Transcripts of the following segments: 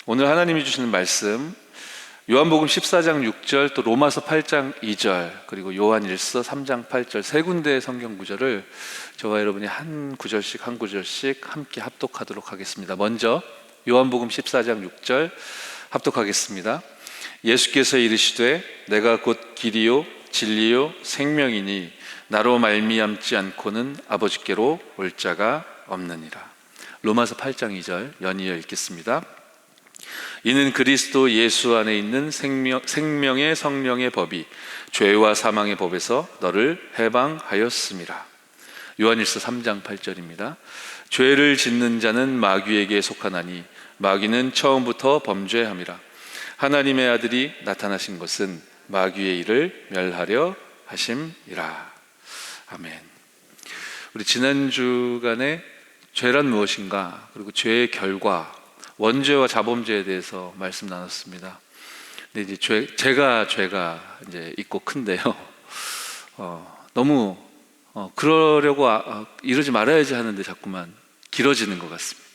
오늘 하나님이 주시는 말씀, 요한복음 14장 6절, 또 로마서 8장 2절, 그리고 요한일서 3장 8절 세 군데의 성경 구절을 저와 여러분이 한 구절씩 함께 합독하도록 하겠습니다. 먼저 요한복음 14장 6절 합독하겠습니다. 예수께서 이르시되 내가 곧 길이요 진리요 생명이니 나로 말미암지 않고는 아버지께로 올 자가 없느니라. 로마서 8장 2절 연이어 읽겠습니다. 이는 그리스도 예수 안에 있는 생명의 성령의 법이 죄와 사망의 법에서 너를 해방하였음이라. 요한일서 3장 8절입니다. 죄를 짓는 자는 마귀에게 속하나니 마귀는 처음부터 범죄함이라. 하나님의 아들이 나타나신 것은 마귀의 일을 멸하려 하심이라. 아멘. 우리 지난 주간에 죄란 무엇인가, 그리고 죄의 결과, 원죄와 자범죄에 대해서 말씀 나눴습니다. 근데 이제 죄가 이제 있고 큰데요. 너무 그러려고 이러지 말아야지 하는데 자꾸만 길어지는 것 같습니다.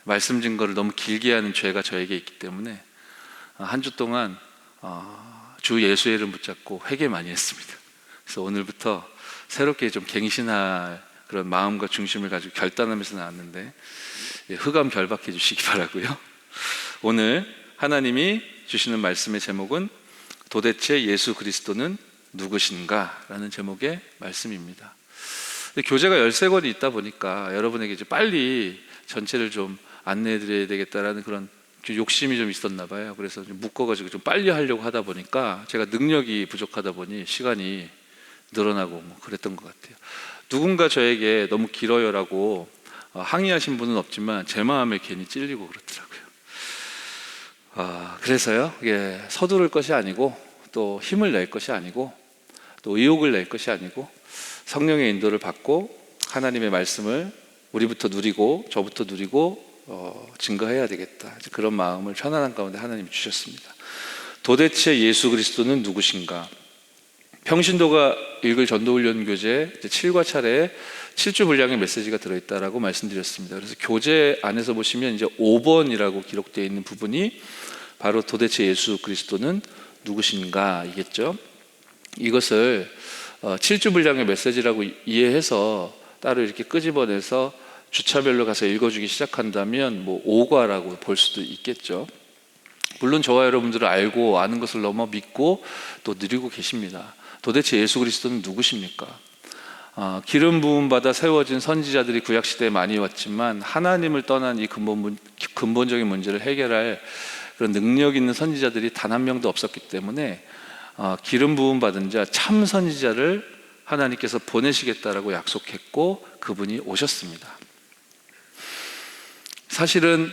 말씀 증거를 너무 길게 하는 죄가 저에게 있기 때문에 한 주 동안 주 예수의 이름 붙잡고 회개 많이 했습니다. 그래서 오늘부터 새롭게 좀 갱신할 그런 마음과 중심을 가지고 결단하면서 나왔는데 흑암 결박해 주시기 바라고요. 오늘 하나님이 주시는 말씀의 제목은 도대체 예수 그리스도는 누구신가? 라는 제목의 말씀입니다. 교재가 13권이 있다 보니까 여러분에게 이제 빨리 전체를 좀 안내해 드려야 되겠다라는 그런 욕심이 좀 있었나 봐요. 그래서 좀 묶어가지고 좀 빨리 하려고 하다 보니까 제가 능력이 부족하다 보니 시간이 늘어나고 그랬던 것 같아요. 누군가 저에게 너무 길어요라고 항의하신 분은 없지만 제 마음에 괜히 찔리고 그렇더라고요. 그래서요, 서두를 것이 아니고 또 힘을 낼 것이 아니고 또 의욕을 낼 것이 아니고 성령의 인도를 받고 하나님의 말씀을 우리부터 누리고 저부터 누리고 증거해야 되겠다, 그런 마음을 편안한 가운데 하나님이 주셨습니다. 도대체 예수 그리스도는 누구신가? 평신도가 읽을 전도훈련 교재 7과 차례에 7주 분량의 메시지가 들어있다라고 말씀드렸습니다. 그래서 교재 안에서 보시면 이제 5번이라고 기록되어 있는 부분이 바로 도대체 예수 그리스도는 누구신가 이겠죠. 이것을 7주 분량의 메시지라고 이해해서 따로 이렇게 끄집어내서 주차별로 가서 읽어주기 시작한다면 5과라고 볼 수도 있겠죠. 물론 저와 여러분들은 알고 아는 것을 넘어 믿고 또 누리고 계십니다. 도대체 예수 그리스도는 누구십니까? 기름 부음 받아 세워진 선지자들이 구약시대에 많이 왔지만 하나님을 떠난 이 근본적인 문제를 해결할 그런 능력 있는 선지자들이 단 한 명도 없었기 때문에 기름 부음 받은 자 참 선지자를 하나님께서 보내시겠다라고 약속했고 그분이 오셨습니다. 사실은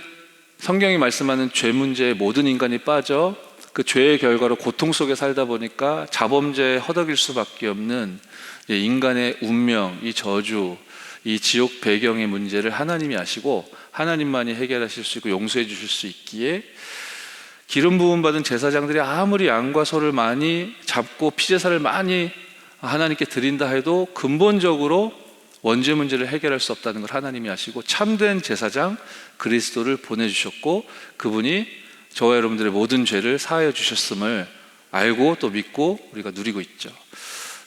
성경이 말씀하는 죄 문제에 모든 인간이 빠져 그 죄의 결과로 고통 속에 살다 보니까 자범죄에 허덕일 수밖에 없는 인간의 운명, 이 저주, 이 지옥 배경의 문제를 하나님이 아시고 하나님만이 해결하실 수 있고 용서해 주실 수 있기에 기름 부음 받은 제사장들이 아무리 양과 소를 많이 잡고 피제사를 많이 하나님께 드린다 해도 근본적으로 원죄 문제를 해결할 수 없다는 걸 하나님이 아시고 참된 제사장 그리스도를 보내주셨고 그분이 저와 여러분들의 모든 죄를 사하여 주셨음을 알고 또 믿고 우리가 누리고 있죠.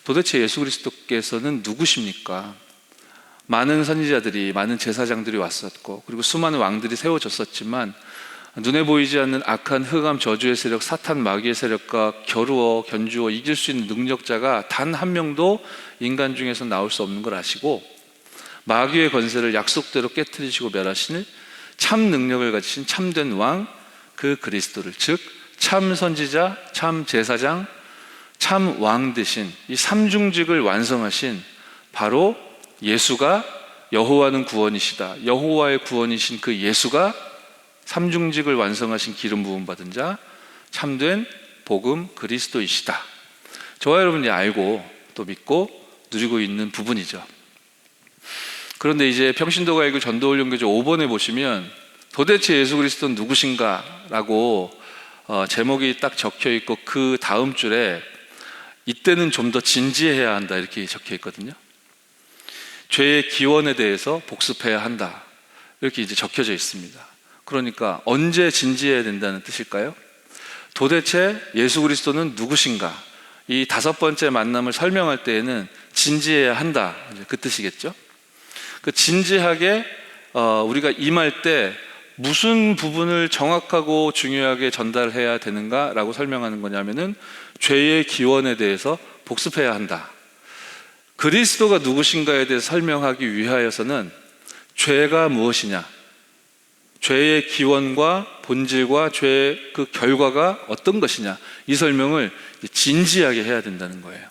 도대체 예수 그리스도께서는 누구십니까? 많은 선지자들이, 많은 제사장들이 왔었고 그리고 수많은 왕들이 세워졌었지만 눈에 보이지 않는 악한 흑암 저주의 세력, 사탄 마귀의 세력과 견주어 이길 수 있는 능력자가 단 한 명도 인간 중에서 나올 수 없는 걸 아시고 마귀의 권세를 약속대로 깨트리시고 멸하신 참 능력을 가지신 참된 왕, 그 그리스도를, 즉 참 선지자, 참 제사장, 참 왕 되신 이 삼중직을 완성하신 바로 예수가 여호와는 구원이시다, 여호와의 구원이신 그 예수가 삼중직을 완성하신 기름 부음 받은 자 참된 복음 그리스도이시다. 저와 여러분이 알고 또 믿고 누리고 있는 부분이죠. 그런데 이제 평신도가 읽을 전도훈련 교재 5번에 보시면 도대체 예수 그리스도는 누구신가? 라고 제목이 딱 적혀 있고 그 다음 줄에 이때는 좀 더 진지해야 한다 이렇게 적혀 있거든요. 죄의 기원에 대해서 복습해야 한다 이렇게 이제 적혀져 있습니다. 그러니까 언제 진지해야 된다는 뜻일까요? 도대체 예수 그리스도는 누구신가? 이 5번째 만남을 설명할 때에는 진지해야 한다, 그 뜻이겠죠. 그 진지하게 우리가 임할 때 무슨 부분을 정확하고 중요하게 전달해야 되는가라고 설명하는 거냐면은 죄의 기원에 대해서 복습해야 한다. 그리스도가 누구신가에 대해서 설명하기 위하여서는 죄가 무엇이냐, 죄의 기원과 본질과 죄의 그 결과가 어떤 것이냐, 이 설명을 진지하게 해야 된다는 거예요.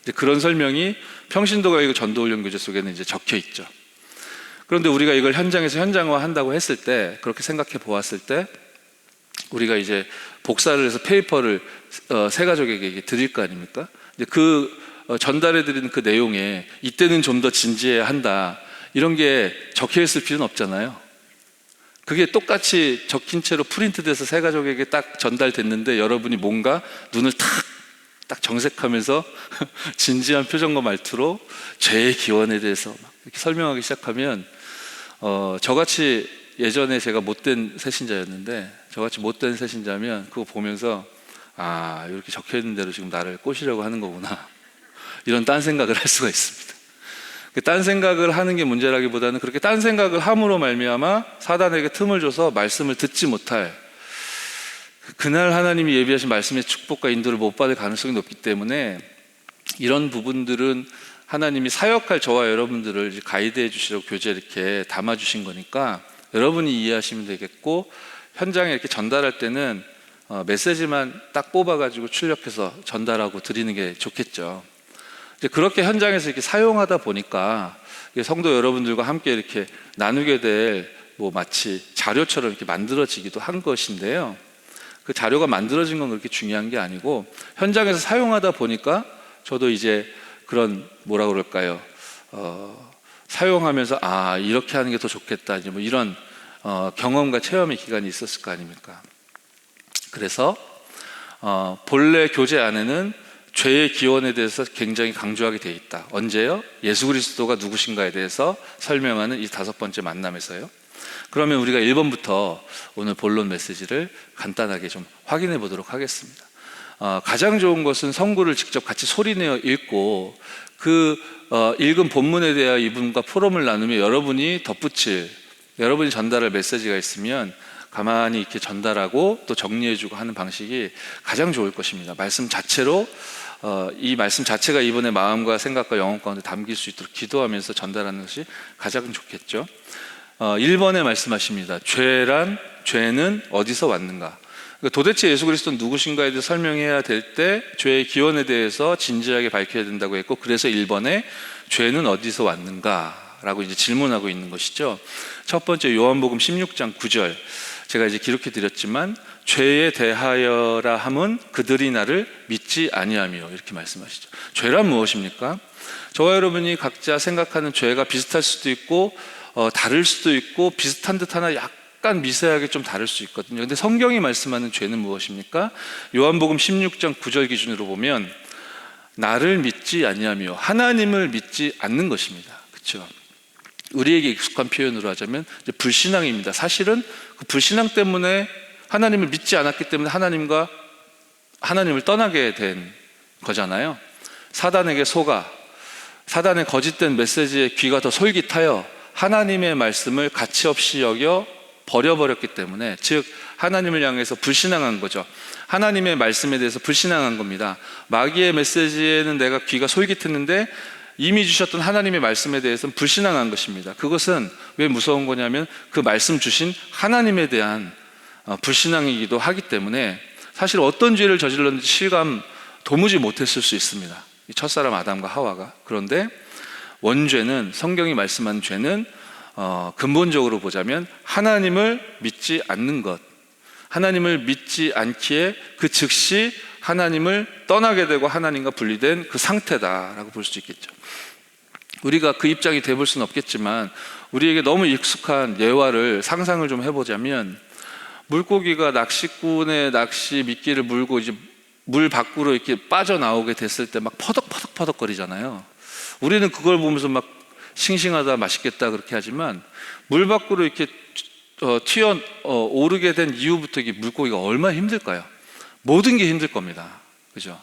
이제 그런 설명이 평신도가이고 전도훈련교재 속에는 이제 적혀 있죠. 그런데 우리가 이걸 현장에서 현장화 한다고 했을 때, 그렇게 생각해 보았을 때, 우리가 이제 복사를 해서 페이퍼를 새 가족에게 드릴 거 아닙니까? 이제 그 전달해 드리는 그 내용에 이때는 좀 더 진지해야 한다, 이런 게 적혀 있을 필요는 없잖아요. 그게 똑같이 적힌 채로 프린트돼서 새 가족에게 딱 전달됐는데 여러분이 뭔가 눈을 딱 정색하면서 진지한 표정과 말투로 죄의 기원에 대해서 이렇게 설명하기 시작하면 저같이 예전에 제가 못된 새신자였는데, 저같이 못된 새신자면 그거 보면서 이렇게 적혀있는 대로 지금 나를 꼬시려고 하는 거구나, 이런 딴 생각을 할 수가 있습니다. 딴 생각을 하는 게 문제라기보다는 그렇게 딴 생각을 함으로 말미암아 사단에게 틈을 줘서 말씀을 듣지 못할, 그날 하나님이 예비하신 말씀의 축복과 인도를 못 받을 가능성이 높기 때문에 이런 부분들은 하나님이 사역할 저와 여러분들을 가이드해 주시려고 교재에 이렇게 담아 주신 거니까 여러분이 이해하시면 되겠고, 현장에 이렇게 전달할 때는 메시지만 딱 뽑아가지고 출력해서 전달하고 드리는 게 좋겠죠. 이제 그렇게 현장에서 이렇게 사용하다 보니까 성도 여러분들과 함께 이렇게 나누게 될 마치 자료처럼 이렇게 만들어지기도 한 것인데요. 그 자료가 만들어진 건 그렇게 중요한 게 아니고, 현장에서 사용하다 보니까 저도 이제 그런 뭐라 그럴까요? 사용하면서 이렇게 하는 게 더 좋겠다, 이제 이런 경험과 체험의 기간이 있었을 거 아닙니까? 그래서 본래 교재 안에는 죄의 기원에 대해서 굉장히 강조하게 돼 있다. 언제요? 예수 그리스도가 누구신가에 대해서 설명하는 이 5번째 만남에서요. 그러면 우리가 1번부터 오늘 본론 메시지를 간단하게 좀 확인해 보도록 하겠습니다. 가장 좋은 것은 성구를 직접 같이 소리내어 읽고 그 읽은 본문에 대하여 이분과 포럼을 나누며 여러분이 덧붙일, 여러분이 전달할 메시지가 있으면 가만히 이렇게 전달하고 또 정리해주고 하는 방식이 가장 좋을 것입니다. 말씀 자체로 이 말씀 자체가 이분의 마음과 생각과 영혼 가운데 담길 수 있도록 기도하면서 전달하는 것이 가장 좋겠죠. 1번에 말씀하십니다. 죄는 어디서 왔는가? 도대체 예수 그리스도는 누구신가에 대해서 설명해야 될 때 죄의 기원에 대해서 진지하게 밝혀야 된다고 했고, 그래서 1번에 죄는 어디서 왔는가? 라고 이제 질문하고 있는 것이죠. 첫 번째 요한복음 16장 9절, 제가 이제 기록해 드렸지만, 죄에 대하여라 함은 그들이 나를 믿지 아니하며, 이렇게 말씀하시죠. 죄란 무엇입니까? 저와 여러분이 각자 생각하는 죄가 비슷할 수도 있고 다를 수도 있고, 비슷한 듯 하나 약간 미세하게 좀 다를 수 있거든요. 근데 성경이 말씀하는 죄는 무엇입니까? 요한복음 16장 9절 기준으로 보면 나를 믿지 아니하며, 하나님을 믿지 않는 것입니다. 그렇죠? 우리에게 익숙한 표현으로 하자면 이제 불신앙입니다. 사실은 그 불신앙 때문에 하나님을 믿지 않았기 때문에 하나님을 떠나게 된 거잖아요. 사단에게 속아, 사단의 거짓된 메시지에 귀가 더 솔깃하여 하나님의 말씀을 가치없이 여겨 버려버렸기 때문에, 즉 하나님을 향해서 불신앙한 거죠. 하나님의 말씀에 대해서 불신앙한 겁니다. 마귀의 메시지에는 내가 귀가 솔깃했는데 이미 주셨던 하나님의 말씀에 대해서는 불신앙한 것입니다. 그것은 왜 무서운 거냐면 그 말씀 주신 하나님에 대한 불신앙이기도 하기 때문에 사실 어떤 죄를 저질렀는지 실감 도무지 못했을 수 있습니다. 이 첫사람 아담과 하와가. 그런데 원죄는, 성경이 말씀하는 죄는 근본적으로 보자면 하나님을 믿지 않는 것, 하나님을 믿지 않기에 그 즉시 하나님을 떠나게 되고 하나님과 분리된 그 상태다라고 볼 수 있겠죠. 우리가 그 입장이 돼볼 수는 없겠지만 우리에게 너무 익숙한 예화를 상상을 좀 해보자면, 물고기가 낚시꾼의 낚시 미끼를 물고 이제 물 밖으로 이렇게 빠져나오게 됐을 때 막 퍼덕퍼덕거리잖아요. 우리는 그걸 보면서 막 싱싱하다, 맛있겠다 그렇게 하지만, 물 밖으로 이렇게 오르게 된 이후부터 이게 물고기가 얼마나 힘들까요? 모든 게 힘들 겁니다. 그죠?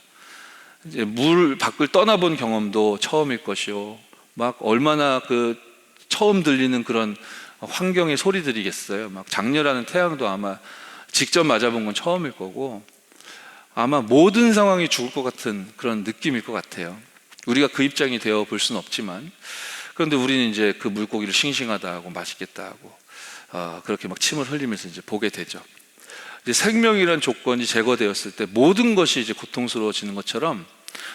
이제 물 밖을 떠나본 경험도 처음일 것이요. 막 얼마나 그 처음 들리는 그런 환경의 소리들이겠어요. 막 장렬하는 태양도 아마 직접 맞아본 건 처음일 거고, 아마 모든 상황이 죽을 것 같은 그런 느낌일 것 같아요. 우리가 그 입장이 되어 볼 수는 없지만, 그런데 우리는 이제 그 물고기를 싱싱하다 하고 맛있겠다 하고 그렇게 막 침을 흘리면서 이제 보게 되죠. 이제 생명이란 조건이 제거되었을 때 모든 것이 이제 고통스러워지는 것처럼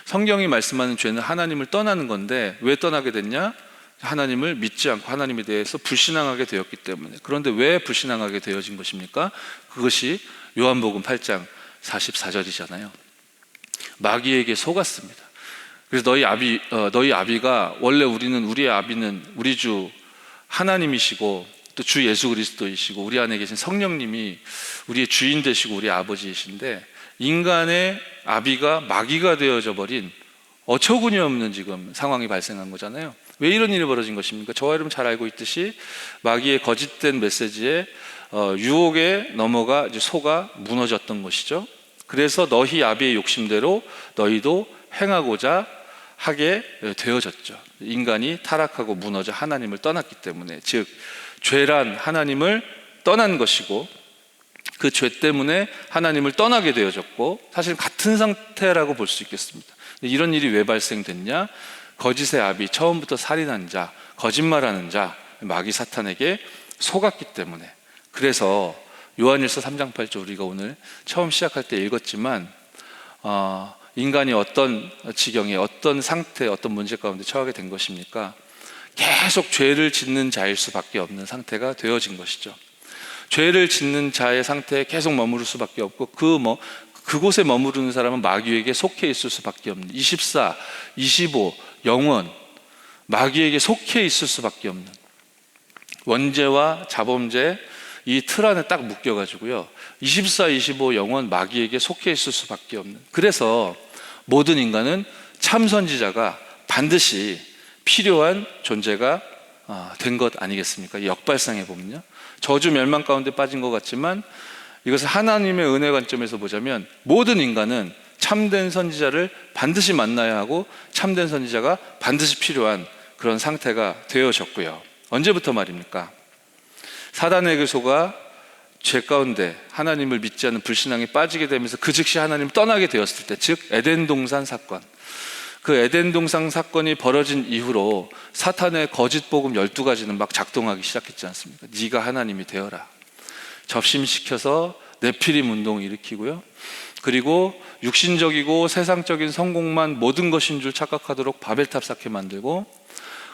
성경이 말씀하는 죄는 하나님을 떠나는 건데, 왜 떠나게 됐냐? 하나님을 믿지 않고 하나님에 대해서 불신앙하게 되었기 때문에. 그런데 왜 불신앙하게 되어진 것입니까? 그것이 요한복음 8장 44절이잖아요. 마귀에게 속았습니다. 그래서 너희 아비가, 원래 우리의 아비는 우리 주 하나님이시고 또 주 예수 그리스도이시고 우리 안에 계신 성령님이 우리의 주인 되시고 우리 아버지이신데, 인간의 아비가 마귀가 되어져 버린 어처구니 없는 지금 상황이 발생한 거잖아요. 왜 이런 일이 벌어진 것입니까? 저와 여러분 잘 알고 있듯이 마귀의 거짓된 메시지에 유혹에 넘어가 이제 소가 무너졌던 것이죠. 그래서 너희 아비의 욕심대로 너희도 행하고자 하게 되어졌죠. 인간이 타락하고 무너져 하나님을 떠났기 때문에, 즉 죄란 하나님을 떠난 것이고, 그 죄 때문에 하나님을 떠나게 되어졌고, 사실 같은 상태라고 볼 수 있겠습니다. 이런 일이 왜 발생됐냐? 거짓의 아비, 처음부터 살인한 자, 거짓말하는 자, 마귀 사탄에게 속았기 때문에. 그래서 요한일서 3장 8절 우리가 오늘 처음 시작할 때 읽었지만, 인간이 어떤 지경에, 어떤 상태, 어떤 문제 가운데 처하게 된 것입니까? 계속 죄를 짓는 자일 수밖에 없는 상태가 되어진 것이죠. 죄를 짓는 자의 상태에 계속 머무를 수밖에 없고, 그곳에 머무르는 사람은 마귀에게 속해 있을 수밖에 없는, 24, 25, 영원 마귀에게 속해 있을 수밖에 없는, 원죄와 자범죄 이 틀 안에 딱 묶여가지고요, 24, 25 영원 마귀에게 속해 있을 수밖에 없는. 그래서 모든 인간은 참 선지자가 반드시 필요한 존재가 된 것 아니겠습니까? 역발상해 보면요, 저주 멸망 가운데 빠진 것 같지만 이것을 하나님의 은혜 관점에서 보자면 모든 인간은 참된 선지자를 반드시 만나야 하고 참된 선지자가 반드시 필요한 그런 상태가 되어졌고요. 언제부터 말입니까? 사단의 소가 죄 가운데 하나님을 믿지 않는 불신앙에 빠지게 되면서 그 즉시 하나님을 떠나게 되었을 때, 즉 에덴 동산 사건, 그 에덴 동산 사건이 벌어진 이후로 사탄의 거짓 복음 12가지는 막 작동하기 시작했지 않습니까? 네가 하나님이 되어라, 접심시켜서 네피림 운동을 일으키고요, 그리고 육신적이고 세상적인 성공만 모든 것인 줄 착각하도록 바벨탑 쌓게 만들고,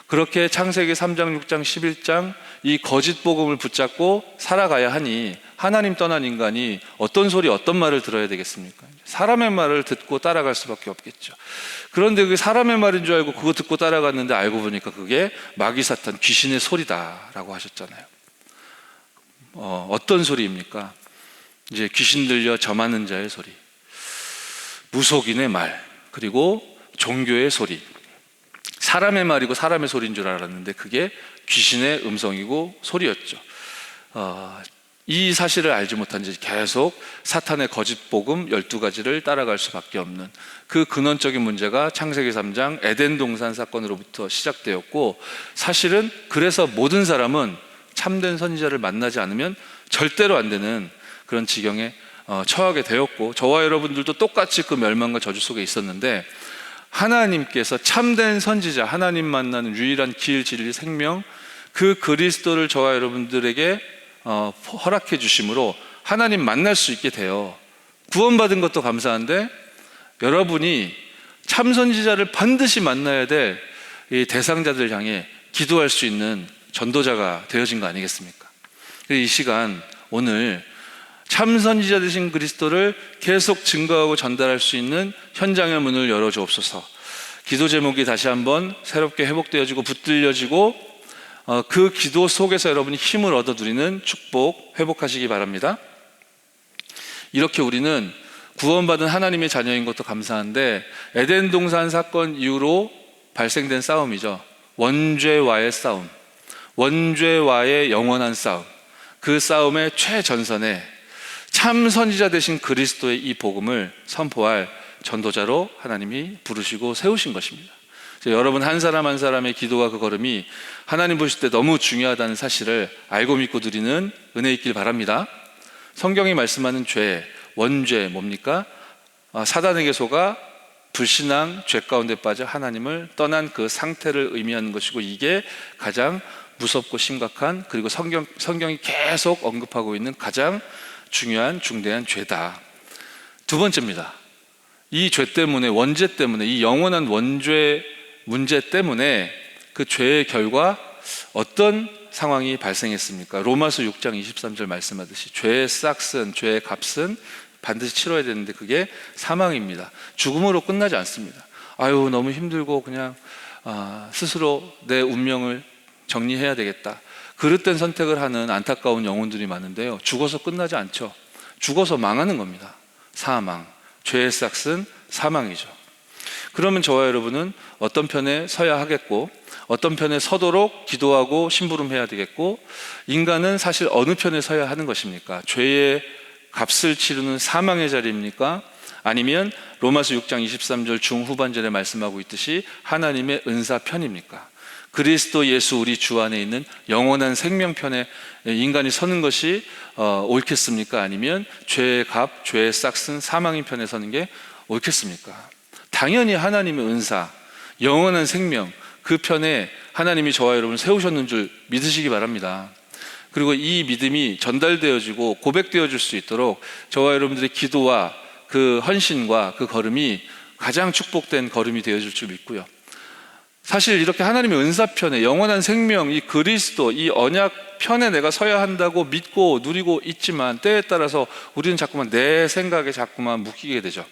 그렇게 창세기 3장, 6장, 11장 이 거짓 복음을 붙잡고 살아가야 하니 하나님 떠난 인간이 어떤 소리, 어떤 말을 들어야 되겠습니까? 사람의 말을 듣고 따라갈 수밖에 없겠죠. 그런데 그게 사람의 말인 줄 알고 그거 듣고 따라갔는데 알고 보니까 그게 마귀 사탄 귀신의 소리다라고 하셨잖아요. 어떤 소리입니까? 이제 귀신 들려 점하는 자의 소리, 무속인의 말, 그리고 종교의 소리. 사람의 말이고 사람의 소리인 줄 알았는데 그게 귀신의 음성이고 소리였죠. 이 사실을 알지 못한 지 계속 사탄의 거짓 복음 12가지를 따라갈 수밖에 없는 그 근원적인 문제가 창세기 3장 에덴 동산 사건으로부터 시작되었고, 사실은 그래서 모든 사람은 참된 선지자를 만나지 않으면 절대로 안 되는 그런 지경에 처하게 되었고, 저와 여러분들도 똑같이 그 멸망과 저주 속에 있었는데, 하나님께서 참된 선지자, 하나님 만나는 유일한 길, 진리, 생명, 그 그리스도를 저와 여러분들에게 허락해 주심으로 하나님 만날 수 있게 돼요. 구원받은 것도 감사한데 여러분이 참 선지자를 반드시 만나야 될 이 대상자들 향해 기도할 수 있는 전도자가 되어진 거 아니겠습니까? 이 시간 오늘 참 선지자 되신 그리스도를 계속 증거하고 전달할 수 있는 현장의 문을 열어주옵소서. 기도 제목이 다시 한번 새롭게 회복되어지고 붙들려지고, 그 기도 속에서 여러분이 힘을 얻어 누리는 축복 회복하시기 바랍니다. 이렇게 우리는 구원받은 하나님의 자녀인 것도 감사한데, 에덴 동산 사건 이후로 발생된 싸움이죠. 원죄와의 싸움, 원죄와의 영원한 싸움. 그 싸움의 최전선에 참 선지자 되신 그리스도의 이 복음을 선포할 전도자로 하나님이 부르시고 세우신 것입니다. 여러분 한 사람 한 사람의 기도와 그 걸음이 하나님 보실 때 너무 중요하다는 사실을 알고 믿고 드리는 은혜 있길 바랍니다. 성경이 말씀하는 죄, 원죄 뭡니까? 사단에게 속아 불신앙, 죄 가운데 빠져 하나님을 떠난 그 상태를 의미하는 것이고, 이게 가장 무섭고 심각한, 그리고 성경이 계속 언급하고 있는 가장 중요한 중대한 죄다. 두 번째입니다. 이 죄 때문에, 원죄 때문에, 이 영원한 원죄 문제 때문에 그 죄의 결과 어떤 상황이 발생했습니까? 로마서 6장 23절 말씀하듯이 죄의 싹슨, 죄의 값은 반드시 치러야 되는데 그게 사망입니다. 죽음으로 끝나지 않습니다. 아유 너무 힘들고 그냥 스스로 내 운명을 정리해야 되겠다, 그릇된 선택을 하는 안타까운 영혼들이 많은데요, 죽어서 끝나지 않죠. 죽어서 망하는 겁니다. 사망, 죄의 싹슨 사망이죠. 그러면 저와 여러분은 어떤 편에 서야 하겠고, 어떤 편에 서도록 기도하고 심부름해야 되겠고, 인간은 사실 어느 편에 서야 하는 것입니까? 죄의 값을 치르는 사망의 자리입니까? 아니면 로마서 6장 23절 중후반절에 말씀하고 있듯이 하나님의 은사 편입니까? 그리스도 예수 우리 주 안에 있는 영원한 생명편에 인간이 서는 것이 옳겠습니까? 아니면 죄의 값, 죄의 싹슨 사망인 편에 서는 게 옳겠습니까? 당연히 하나님의 은사, 영원한 생명, 그 편에 하나님이 저와 여러분을 세우셨는 줄 믿으시기 바랍니다. 그리고 이 믿음이 전달되어지고 고백되어질 수 있도록 저와 여러분들의 기도와 그 헌신과 그 걸음이 가장 축복된 걸음이 되어질 줄 믿고요. 사실 이렇게 하나님의 은사편에, 영원한 생명, 이 그리스도, 이 언약 편에 내가 서야 한다고 믿고 누리고 있지만, 때에 따라서 우리는 자꾸만 내 생각에 자꾸만 묶이게 되죠.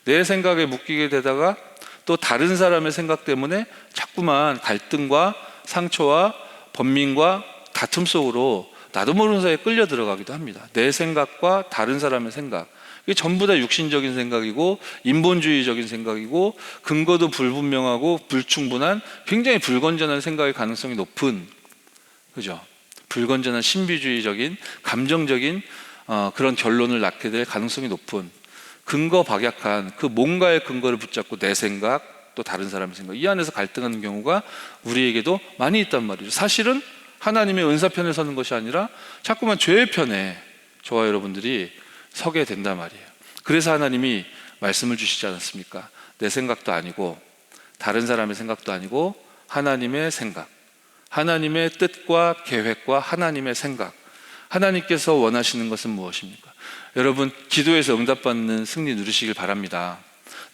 내 생각에 묶이게 되다가 또 다른 사람의 생각 때문에 자꾸만 갈등과 상처와 번민과 다툼 속으로 나도 모르는 사이에 끌려 들어가기도 합니다. 내 생각과 다른 사람의 생각, 이게 전부 다 육신적인 생각이고 인본주의적인 생각이고 근거도 불분명하고 불충분한 굉장히 불건전한 생각의 가능성이 높은, 그죠? 불건전한 신비주의적인 감정적인 그런 결론을 낳게 될 가능성이 높은, 근거 박약한 그 뭔가의 근거를 붙잡고 내 생각 또 다른 사람의 생각, 이 안에서 갈등하는 경우가 우리에게도 많이 있단 말이죠. 사실은 하나님의 은사 편에 서는 것이 아니라 자꾸만 죄의 편에 저와 여러분들이 서게 된단 말이에요. 그래서 하나님이 말씀을 주시지 않았습니까? 내 생각도 아니고 다른 사람의 생각도 아니고 하나님의 생각, 하나님의 뜻과 계획과 하나님의 생각, 하나님께서 원하시는 것은 무엇입니까? 여러분 기도에서 응답받는 승리 누리시길 바랍니다.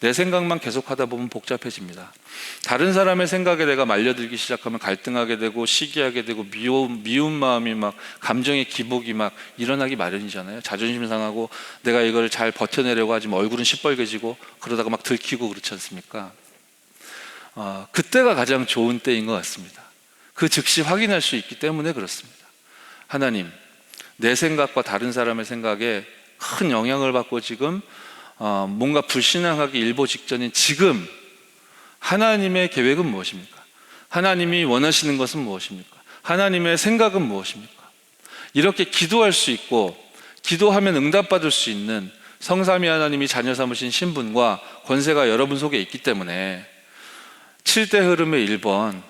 내 생각만 계속하다 보면 복잡해집니다. 다른 사람의 생각에 내가 말려들기 시작하면 갈등하게 되고 시기하게 되고 미운 마음이 막 감정의 기복이 막 일어나기 마련이잖아요. 자존심 상하고 내가 이걸 잘 버텨내려고 하지만 얼굴은 시뻘개지고 그러다가 막 들키고 그렇지 않습니까? 그때가 가장 좋은 때인 것 같습니다. 그 즉시 확인할 수 있기 때문에 그렇습니다. 하나님, 내 생각과 다른 사람의 생각에 큰 영향을 받고 지금 뭔가 불신앙하기 일보 직전인 지금 하나님의 계획은 무엇입니까? 하나님이 원하시는 것은 무엇입니까? 하나님의 생각은 무엇입니까? 이렇게 기도할 수 있고 기도하면 응답받을 수 있는 성삼위 하나님이 자녀 삼으신 신분과 권세가 여러분 속에 있기 때문에 7대 흐름의 1번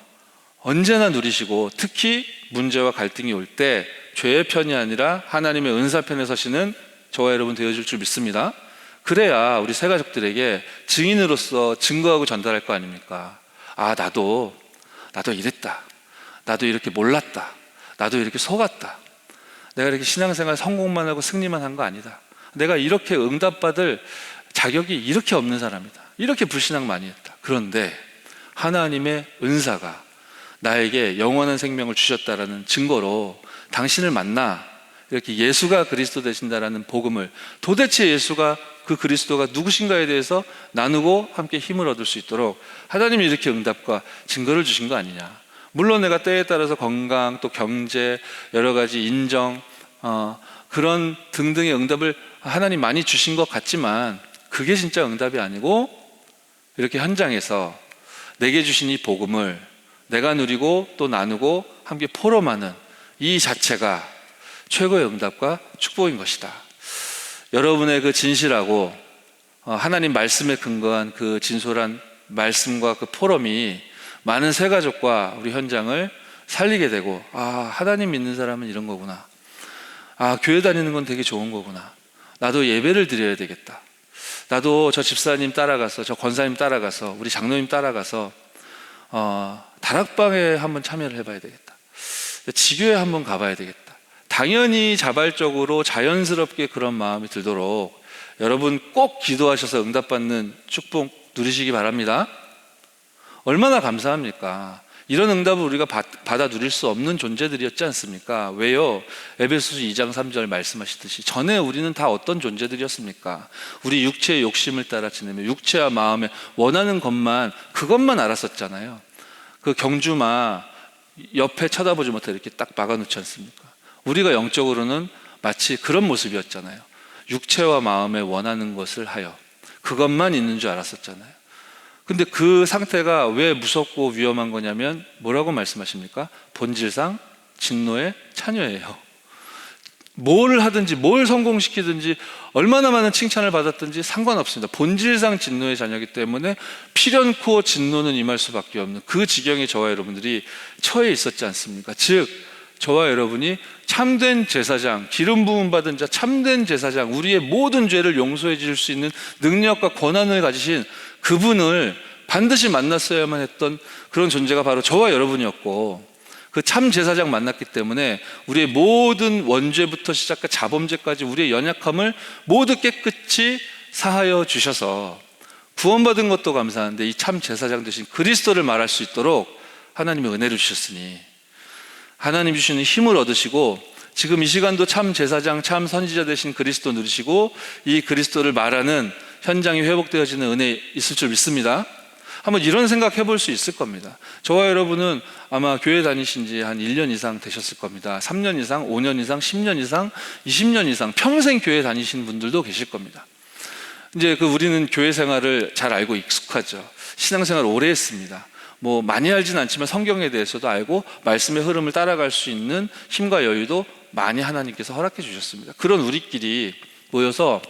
언제나 누리시고, 특히 문제와 갈등이 올 때 죄의 편이 아니라 하나님의 은사 편에 서시는 저와 여러분 되어줄 줄 믿습니다. 그래야 우리 새 가족들에게 증인으로서 증거하고 전달할 거 아닙니까? 나도 이랬다, 나도 이렇게 몰랐다, 나도 이렇게 속았다, 내가 이렇게 신앙생활 성공만 하고 승리만 한 거 아니다, 내가 이렇게 응답받을 자격이 이렇게 없는 사람이다, 이렇게 불신앙 많이 했다. 그런데 하나님의 은사가 나에게 영원한 생명을 주셨다라는 증거로 당신을 만나 이렇게 예수가 그리스도 되신다라는 복음을, 도대체 예수가 그 그리스도가 누구신가에 대해서 나누고 함께 힘을 얻을 수 있도록 하나님이 이렇게 응답과 증거를 주신 거 아니냐. 물론 내가 때에 따라서 건강 또 경제 여러 가지 인정 그런 등등의 응답을 하나님 많이 주신 것 같지만 그게 진짜 응답이 아니고, 이렇게 현장에서 내게 주신 이 복음을 내가 누리고 또 나누고 함께 포럼하는 이 자체가 최고의 응답과 축복인 것이다. 여러분의 그 진실하고 하나님 말씀에 근거한 그 진솔한 말씀과 그 포럼이 많은 새가족과 우리 현장을 살리게 되고, 하나님 믿는 사람은 이런 거구나. 교회 다니는 건 되게 좋은 거구나. 나도 예배를 드려야 되겠다. 나도 저 집사님 따라가서, 저 권사님 따라가서, 우리 장로님 따라가서 다락방에 한번 참여를 해봐야 되겠다. 지교에 한번 가봐야 되겠다. 당연히 자발적으로 자연스럽게 그런 마음이 들도록 여러분 꼭 기도하셔서 응답받는 축복 누리시기 바랍니다. 얼마나 감사합니까? 이런 응답을 우리가 받아 누릴 수 없는 존재들이었지 않습니까? 왜요? 에베소서 2장 3절 말씀하시듯이 전에 우리는 다 어떤 존재들이었습니까? 우리 육체의 욕심을 따라 지내며 육체와 마음에 원하는 것만, 그것만 알았었잖아요. 그 경주마 옆에 쳐다보지 못해 이렇게 딱 막아놓지 않습니까? 우리가 영적으로는 마치 그런 모습이었잖아요. 육체와 마음에 원하는 것을 하여 그것만 있는 줄 알았었잖아요. 근데 그 상태가 왜 무섭고 위험한 거냐면 뭐라고 말씀하십니까? 본질상 진노의 자녀예요. 뭘 하든지 뭘 성공시키든지 얼마나 많은 칭찬을 받았든지 상관없습니다. 본질상 진노의 자녀이기 때문에 필연코 진노는 임할 수밖에 없는 그 지경에 저와 여러분들이 처해 있었지 않습니까? 즉 저와 여러분이 참된 제사장, 기름 부음 받은 자, 참된 제사장, 우리의 모든 죄를 용서해 줄 수 있는 능력과 권한을 가지신 그분을 반드시 만났어야만 했던 그런 존재가 바로 저와 여러분이었고, 그 참 제사장 만났기 때문에 우리의 모든 원죄부터 시작해 자범죄까지 우리의 연약함을 모두 깨끗이 사하여 주셔서 구원받은 것도 감사한데 이 참 제사장 되신 그리스도를 말할 수 있도록 하나님의 은혜를 주셨으니 하나님 주시는 힘을 얻으시고 지금 이 시간도 참 제사장, 참 선지자 되신 그리스도 누리시고 이 그리스도를 말하는 현장이 회복되어지는 은혜 있을 줄 믿습니다. 한번 이런 생각 해볼 수 있을 겁니다. 저와 여러분은 아마 교회 다니신 지 한 1년 이상 되셨을 겁니다. 3년 이상, 5년 이상, 10년 이상, 20년 이상 평생 교회 다니신 분들도 계실 겁니다. 이제 우리는 교회 생활을 잘 알고 익숙하죠. 신앙생활을 오래 했습니다. 뭐 많이 알지는 않지만 성경에 대해서도 알고 말씀의 흐름을 따라갈 수 있는 힘과 여유도 많이 하나님께서 허락해 주셨습니다. 그런 우리끼리 모여서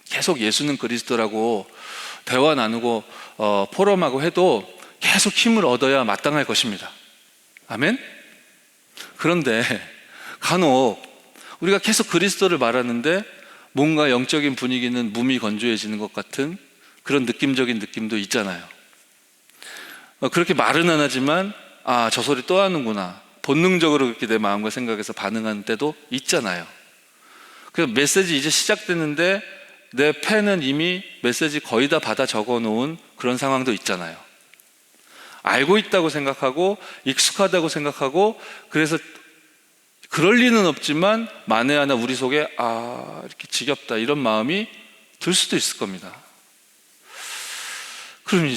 계속 예수는 그리스도라고 대화 나누고 포럼하고 해도 계속 힘을 얻어야 마땅할 것입니다. 아멘? 그런데 간혹 우리가 계속 그리스도를 말하는데 뭔가 영적인 분위기는 무미건조해지는 것 같은 그런 느낌적인 느낌도 있잖아요. 그렇게 말은 안 하지만 저 소리 또 하는구나, 본능적으로 그렇게 내 마음과 생각에서 반응하는 때도 있잖아요. 그래서 메시지 이제 시작됐는데 내 펜은 이미 메시지 거의 다 받아 적어 놓은 그런 상황도 있잖아요. 알고 있다고 생각하고 익숙하다고 생각하고, 그래서 그럴 리는 없지만 만에 하나 우리 속에 이렇게 지겹다 이런 마음이 들 수도 있을 겁니다. 그럼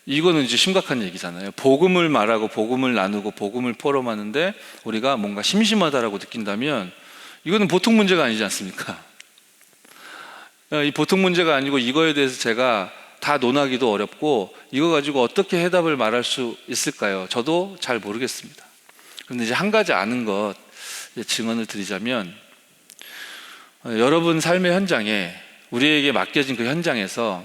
이거는 심각한 얘기잖아요. 복음을 말하고 복음을 나누고 복음을 포럼하는데 우리가 뭔가 심심하다라고 느낀다면 이거는 보통 문제가 아니지 않습니까? 이 보통 문제가 아니고 이거에 대해서 제가 다 논하기도 어렵고 이거 가지고 어떻게 해답을 말할 수 있을까요? 저도 잘 모르겠습니다. 그런데 이제 한 가지 아는 것 증언을 드리자면, 여러분 삶의 현장에 우리에게 맡겨진 그 현장에서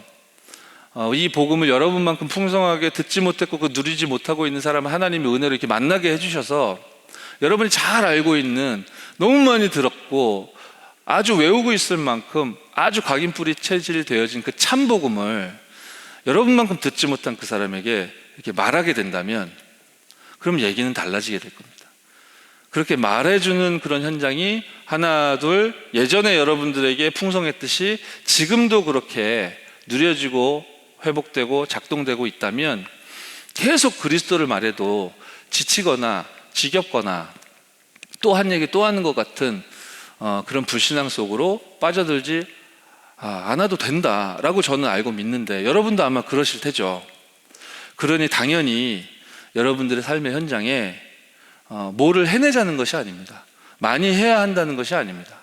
이 복음을 여러분만큼 풍성하게 듣지 못했고 누리지 못하고 있는 사람을 하나님의 은혜로 이렇게 만나게 해주셔서 여러분이 잘 알고 있는, 너무 많이 들었고 아주 외우고 있을 만큼 아주 각인뿌리 체질되어진 그 참 복음을 여러분만큼 듣지 못한 그 사람에게 이렇게 말하게 된다면 그럼 얘기는 달라지게 될 겁니다. 그렇게 말해주는 그런 현장이 하나 둘 예전에 여러분들에게 풍성했듯이 지금도 그렇게 누려지고 회복되고 작동되고 있다면 계속 그리스도를 말해도 지치거나 지겹거나 또 한 얘기 또 하는 것 같은 그런 불신앙 속으로 빠져들지 않아도 된다라고 저는 알고 믿는데, 여러분도 아마 그러실 테죠. 그러니 당연히 여러분들의 삶의 현장에 뭐를 해내자는 것이 아닙니다. 많이 해야 한다는 것이 아닙니다.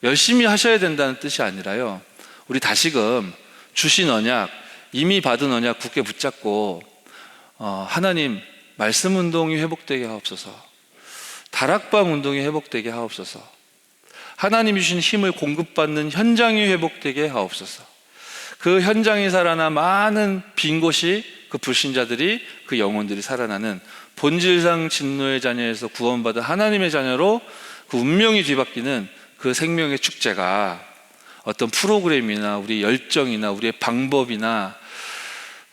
열심히 하셔야 된다는 뜻이 아니라요, 우리 다시금 주신 언약, 이미 받은 언약 굳게 붙잡고 하나님 말씀 운동이 회복되게 하옵소서. 다락방 운동이 회복되게 하옵소서. 하나님이 주신 힘을 공급받는 현장이 회복되게 하옵소서. 그 현장이 살아나 많은 빈 곳이 그 불신자들이, 그 영혼들이 살아나는 본질상 진노의 자녀에서 구원받은 하나님의 자녀로 그 운명이 뒤바뀌는 그 생명의 축제가 어떤 프로그램이나 우리 열정이나 우리의 방법이나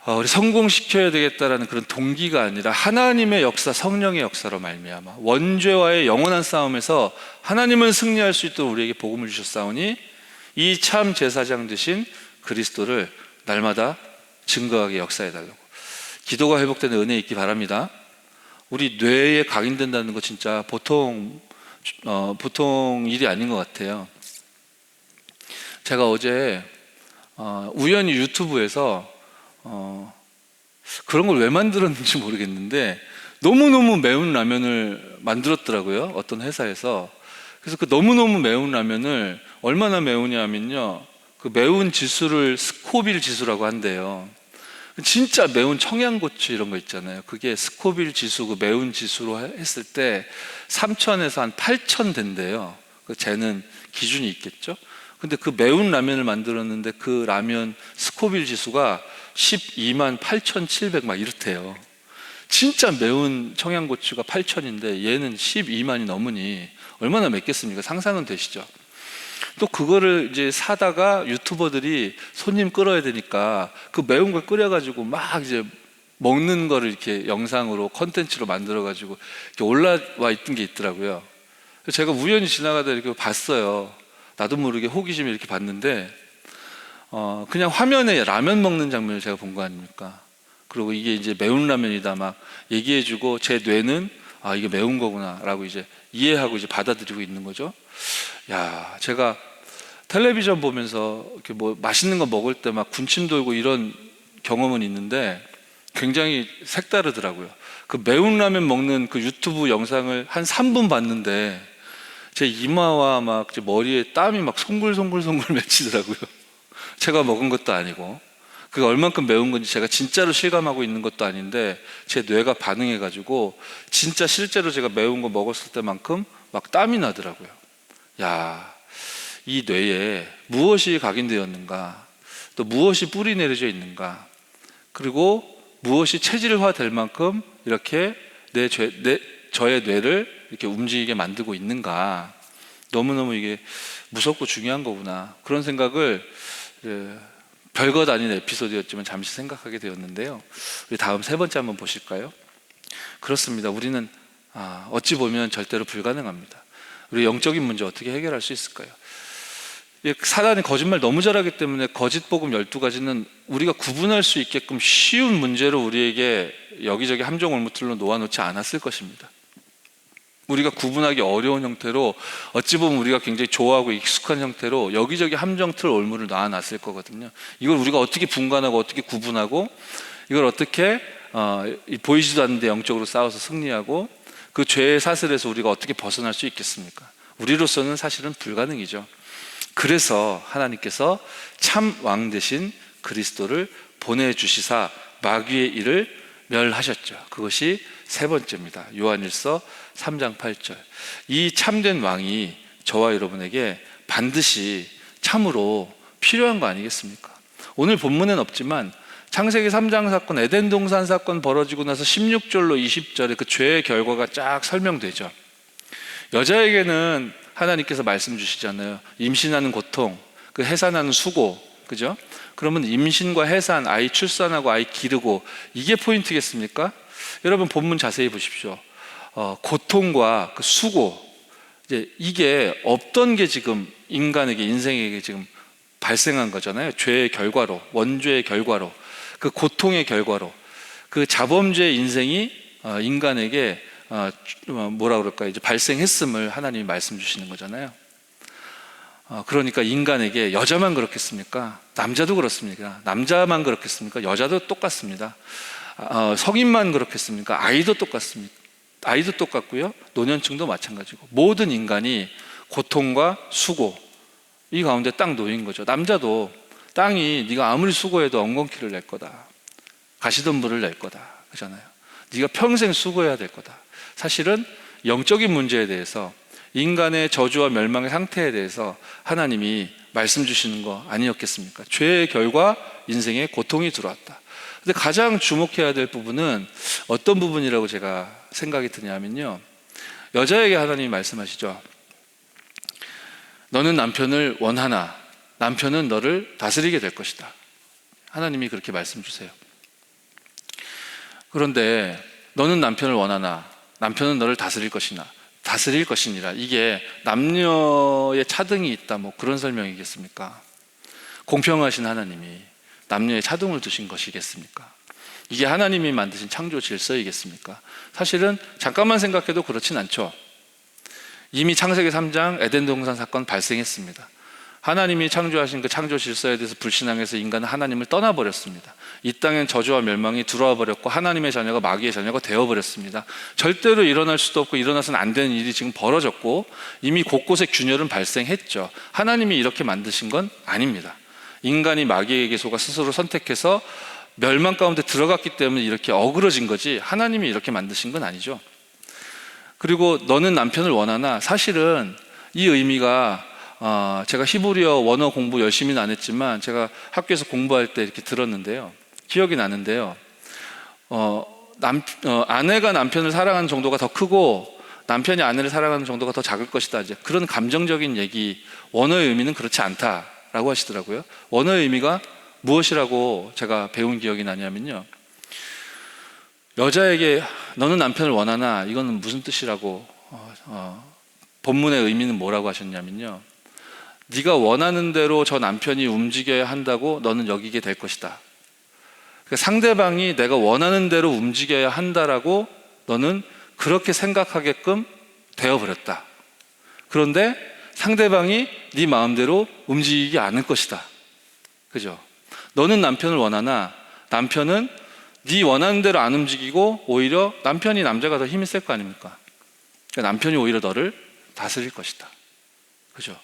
우리 성공시켜야 되겠다라는 그런 동기가 아니라 하나님의 역사, 성령의 역사로 말미암아 원죄와의 영원한 싸움에서 하나님은 승리할 수 있도록 우리에게 복음을 주셨사오니 이 참 제사장 되신 그리스도를 날마다 증거하게 역사해달라고. 기도가 회복되는 은혜 있기 바랍니다. 우리 뇌에 각인된다는 거 진짜 보통 일이 아닌 것 같아요. 제가 어제 우연히 유튜브에서 그런 걸 왜 만들었는지 모르겠는데 너무너무 매운 라면을 만들었더라고요, 어떤 회사에서. 그래서 그 너무너무 매운 라면을 얼마나 매우냐면요, 그 매운 지수를 스코빌 지수라고 한대요. 진짜 매운 청양고추 이런 거 있잖아요. 그게 스코빌 지수, 그 매운 지수로 했을 때 3,000에서 한 8,000 된대요. 그 재는 기준이 있겠죠. 근데 그 매운 라면을 만들었는데 그 라면 스코빌 지수가 12만 8,700 막 이렇대요. 진짜 매운 청양고추가 8,000인데 얘는 12만이 넘으니 얼마나 맵겠습니까? 상상은 되시죠? 또 그거를 이제 사다가 유튜버들이 손님 끌어야 되니까 그 매운 걸 끓여가지고 막 이제 먹는 거를 이렇게 영상으로 컨텐츠로 만들어가지고 이렇게 올라와 있던 게 있더라고요. 제가 우연히 지나가다 이렇게 봤어요. 나도 모르게 호기심이 이렇게 봤는데 그냥 화면에 라면 먹는 장면을 제가 본 거 아닙니까? 그리고 이게 이제 매운 라면이다 막 얘기해주고 제 뇌는 이게 매운 거구나 라고 이제 이해하고 이제 받아들이고 있는 거죠. 야, 제가 텔레비전 보면서 이렇게 뭐 맛있는 거 먹을 때 막 군침 돌고 이런 경험은 있는데 굉장히 색다르더라고요. 그 매운 라면 먹는 그 유튜브 영상을 한 3분 봤는데 제 이마와 막 머리에 땀이 막 송글송글 맺히더라고요. 제가 먹은 것도 아니고 그게 얼만큼 매운 건지 제가 진짜로 실감하고 있는 것도 아닌데 제 뇌가 반응해가지고 진짜 실제로 제가 매운 거 먹었을 때만큼 막 땀이 나더라고요. 야, 이 뇌에 무엇이 각인되었는가, 또 무엇이 뿌리 내려져 있는가, 그리고 무엇이 체질화될 만큼 이렇게 저의 뇌를 이렇게 움직이게 만들고 있는가. 너무너무 이게 무섭고 중요한 거구나, 그런 생각을 별것 아닌 에피소드였지만 잠시 생각하게 되었는데요. 우리 다음 세 번째 한번 보실까요? 그렇습니다. 우리는 어찌 보면 절대로 불가능합니다. 우리 영적인 문제 어떻게 해결할 수 있을까요? 사단이 거짓말 너무 잘하기 때문에 거짓 복음 12가지는 우리가 구분할 수 있게끔 쉬운 문제로 우리에게 여기저기 함정 올무틀로 놓아놓지 않았을 것입니다. 우리가 구분하기 어려운 형태로, 어찌 보면 우리가 굉장히 좋아하고 익숙한 형태로 여기저기 함정틀 올무를 놔놨을 거거든요. 이걸 우리가 어떻게 분간하고 어떻게 구분하고 이걸 어떻게 보이지도 않는데 영적으로 싸워서 승리하고 그 죄의 사슬에서 우리가 어떻게 벗어날 수 있겠습니까? 우리로서는 사실은 불가능이죠. 그래서 하나님께서 참 왕 되신 그리스도를 보내주시사 마귀의 일을 멸하셨죠. 그것이 세 번째입니다. 요한일서 3장 8절. 이 참된 왕이 저와 여러분에게 반드시 참으로 필요한 거 아니겠습니까? 오늘 본문엔 없지만 창세기 3장 사건, 에덴 동산 사건 벌어지고 나서 16절로 20절에 그 죄의 결과가 쫙 설명되죠. 여자에게는 하나님께서 말씀 주시잖아요. 임신하는 고통, 그 해산하는 수고, 그죠? 그러면 임신과 해산, 아이 출산하고 아이 기르고 이게 포인트겠습니까? 여러분 본문 자세히 보십시오. 고통과 그 수고, 이제 이게 없던 게 지금 인간에게, 인생에게 지금 발생한 거잖아요. 죄의 결과로, 원죄의 결과로, 그 고통의 결과로, 그 자범죄의 인생이 인간에게 뭐라 그럴까요? 이제 발생했음을 하나님이 말씀 주시는 거잖아요. 그러니까 인간에게 여자만 그렇겠습니까? 남자도 그렇습니까? 남자만 그렇겠습니까? 여자도 똑같습니다. 성인만 그렇겠습니까? 아이도 똑같습니다. 아이도 똑같고요. 노년층도 마찬가지고 모든 인간이 고통과 수고 이 가운데 딱 놓인 거죠. 남자도 땅이 네가 아무리 수고해도 엉겅퀴를 낼 거다, 가시덤불을 낼 거다, 그잖아요. 네가 평생 수고해야 될 거다. 사실은 영적인 문제에 대해서, 인간의 저주와 멸망의 상태에 대해서 하나님이 말씀 주시는 거 아니었겠습니까? 죄의 결과 인생에 고통이 들어왔다. 근데 가장 주목해야 될 부분은 어떤 부분이라고 제가 생각이 드냐면요, 여자에게 하나님이 말씀하시죠. 너는 남편을 원하나 남편은 너를 다스리게 될 것이다. 하나님이 그렇게 말씀 주세요. 그런데 너는 남편을 원하나 남편은 너를 다스릴 것이니라. 이게 남녀의 차등이 있다, 뭐 그런 설명이겠습니까? 공평하신 하나님이 남녀의 차등을 두신 것이겠습니까? 이게 하나님이 만드신 창조 질서이겠습니까? 사실은 잠깐만 생각해도 그렇진 않죠. 이미 창세기 3장 에덴 동산 사건 발생했습니다. 하나님이 창조하신 그 창조 질서에 대해서 불신앙해서 인간은 하나님을 떠나버렸습니다. 이 땅엔 저주와 멸망이 들어와 버렸고 하나님의 자녀가 마귀의 자녀가 되어버렸습니다. 절대로 일어날 수도 없고 일어나서는 안 되는 일이 지금 벌어졌고 이미 곳곳에 균열은 발생했죠. 하나님이 이렇게 만드신 건 아닙니다. 인간이 마귀에게 속아 스스로 선택해서 멸망 가운데 들어갔기 때문에 이렇게 어그러진 거지, 하나님이 이렇게 만드신 건 아니죠. 그리고 너는 남편을 원하나, 사실은 이 의미가 제가 히브리어 원어 공부 열심히는 안 했지만 제가 학교에서 공부할 때 이렇게 들었는데요, 기억이 나는데요, 아내가 남편을 사랑하는 정도가 더 크고 남편이 아내를 사랑하는 정도가 더 작을 것이다, 이제 그런 감정적인 얘기, 원어의 의미는 그렇지 않다라고 하시더라고요. 원어의 의미가 무엇이라고 제가 배운 기억이 나냐면요, 여자에게 너는 남편을 원하나, 이거는 무슨 뜻이라고 본문의 의미는 뭐라고 하셨냐면요, 네가 원하는 대로 저 남편이 움직여야 한다고 너는 여기게 될 것이다. 그러니까 상대방이 내가 원하는 대로 움직여야 한다라고 너는 그렇게 생각하게끔 되어버렸다. 그런데 상대방이 네 마음대로 움직이지 않을 것이다. 그죠? 너는 남편을 원하나 남편은 네 원하는 대로 안 움직이고 오히려 남편이, 남자가 더 힘이 셀 거 아닙니까? 그러니까 남편이 오히려 너를 다스릴 것이다. 그죠?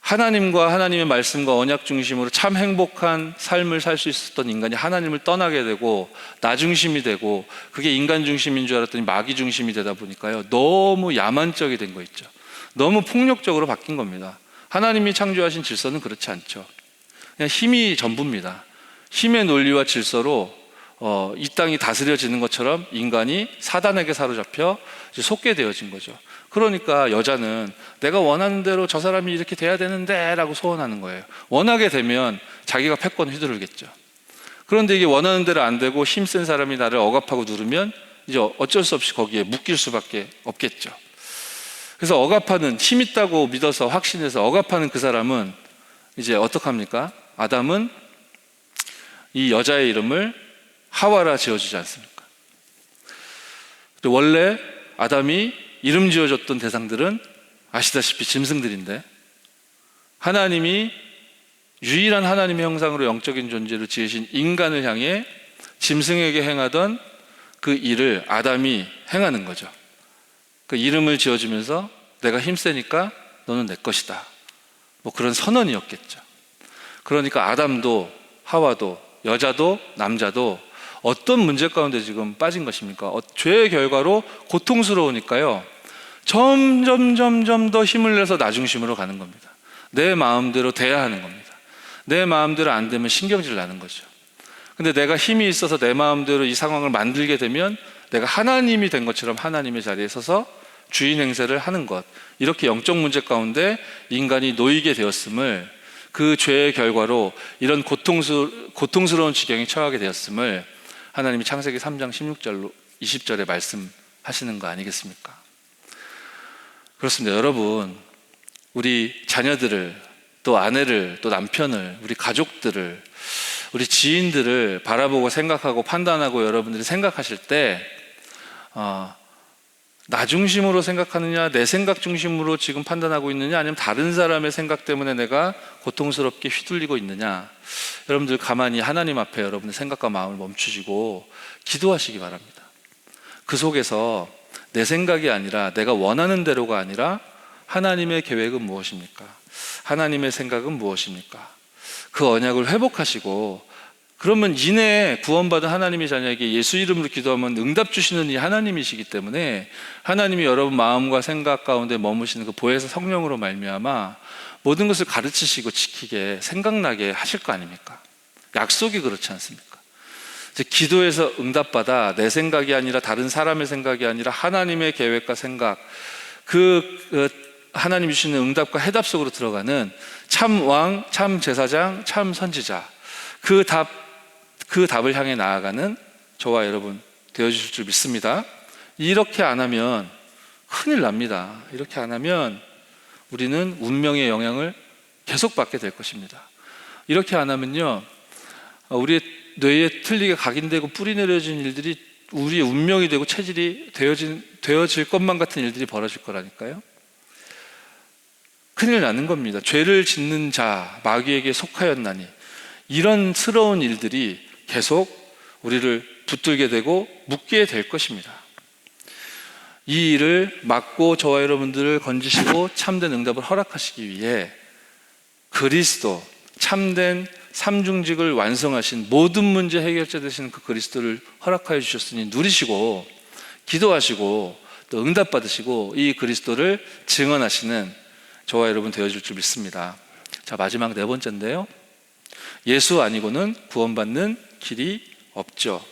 하나님과 하나님의 말씀과 언약 중심으로 참 행복한 삶을 살 수 있었던 인간이 하나님을 떠나게 되고 나 중심이 되고, 그게 인간 중심인 줄 알았더니 마귀 중심이 되다 보니까요, 너무 야만적이 된 거 있죠. 너무 폭력적으로 바뀐 겁니다. 하나님이 창조하신 질서는 그렇지 않죠. 그냥 힘이 전부입니다. 힘의 논리와 질서로 이 땅이 다스려지는 것처럼 인간이 사단에게 사로잡혀 이제 속게 되어진 거죠. 그러니까 여자는 내가 원하는 대로 저 사람이 이렇게 돼야 되는데 라고 소원하는 거예요. 원하게 되면 자기가 패권 휘두르겠죠. 그런데 이게 원하는 대로 안 되고 힘센 사람이 나를 억압하고 누르면 이제 어쩔 수 없이 거기에 묶일 수밖에 없겠죠. 그래서 억압하는, 힘 있다고 믿어서 확신해서 억압하는 그 사람은 이제 어떡합니까? 아담은 이 여자의 이름을 하와라 지어주지 않습니까? 원래 아담이 이름 지어줬던 대상들은 아시다시피 짐승들인데, 하나님이 유일한 하나님의 형상으로 영적인 존재로 지으신 인간을 향해 짐승에게 행하던 그 일을 아담이 행하는 거죠. 그 이름을 지어주면서 내가 힘세니까 너는 내 것이다, 뭐 그런 선언이었겠죠. 그러니까 아담도 하와도 여자도 남자도 어떤 문제 가운데 지금 빠진 것입니까? 죄의 결과로 고통스러우니까요, 점점 더 힘을 내서 나 중심으로 가는 겁니다. 내 마음대로 돼야 하는 겁니다. 내 마음대로 안 되면 신경질 나는 거죠. 근데 내가 힘이 있어서 내 마음대로 이 상황을 만들게 되면 내가 하나님이 된 것처럼 하나님의 자리에 서서 주인 행세를 하는 것, 이렇게 영적 문제 가운데 인간이 놓이게 되었음을, 그 죄의 결과로 이런 고통스러운 지경에 처하게 되었음을 하나님이 창세기 3장 16절로 20절에 말씀하시는 거 아니겠습니까? 그렇습니다. 여러분, 우리 자녀들을, 또 아내를, 또 남편을, 우리 가족들을, 우리 지인들을 바라보고 생각하고 판단하고 여러분들이 생각하실 때 나 중심으로 생각하느냐, 내 생각 중심으로 지금 판단하고 있느냐, 아니면 다른 사람의 생각 때문에 내가 고통스럽게 휘둘리고 있느냐, 여러분들 가만히 하나님 앞에 여러분의 생각과 마음을 멈추시고 기도하시기 바랍니다. 그 속에서 내 생각이 아니라, 내가 원하는 대로가 아니라 하나님의 계획은 무엇입니까? 하나님의 생각은 무엇입니까? 그 언약을 회복하시고 그러면 이내 구원받은 하나님의 자녀에게 예수 이름으로 기도하면 응답 주시는 이 하나님이시기 때문에 하나님이 여러분 마음과 생각 가운데 머무시는 그 보혜사 성령으로 말미암아 모든 것을 가르치시고 지키게 생각나게 하실 거 아닙니까? 약속이 그렇지 않습니까? 이제 기도에서 응답받아 내 생각이 아니라 다른 사람의 생각이 아니라 하나님의 계획과 생각, 그 하나님이 주시는 응답과 해답 속으로 들어가는 참 왕, 참 제사장, 참 선지자, 그 답을 향해 나아가는 저와 여러분 되어주실 줄 믿습니다. 이렇게 안 하면 큰일 납니다. 이렇게 안 하면 우리는 운명의 영향을 계속 받게 될 것입니다. 이렇게 안 하면요, 우리의 뇌에 틀리게 각인되고 뿌리 내려진 일들이 우리의 운명이 되고 체질이 되어질 것만 같은 일들이 벌어질 거라니까요. 큰일 나는 겁니다. 죄를 짓는 자 마귀에게 속하였나니, 이런 스러운 일들이 계속 우리를 붙들게 되고 묶게 될 것입니다. 이 일을 막고 저와 여러분들을 건지시고 참된 응답을 허락하시기 위해 그리스도, 참된 삼중직을 완성하신 모든 문제 해결자 되시는 그 그리스도를 허락하여 주셨으니 누리시고 기도하시고 또 응답 받으시고 이 그리스도를 증언하시는 저와 여러분 되어줄 줄 믿습니다. 자, 마지막 네 번째인데요, 예수 아니고는 구원받는 길이 없죠.